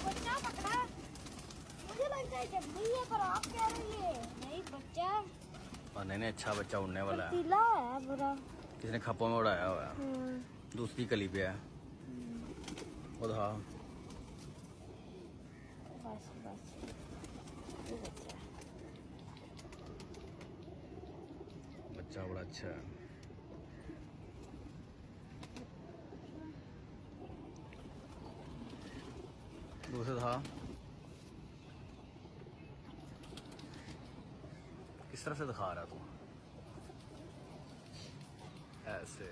बच्चा पकड़ा। मुझे लगता है जब नहीं है, पर आप कह रही है नहीं बच्चा। और नहीं अच्छा बच्चा उड़ने वाला है। पतीला है बुरा। किसने खप्पों में उड़ाया हुआ है। दूसरी कली पे है। उधा बस बस ये बच्चा बच्चा बड़ा अच्छा है। दूसरा था किस तरह से दिखा रहा तू ऐसे।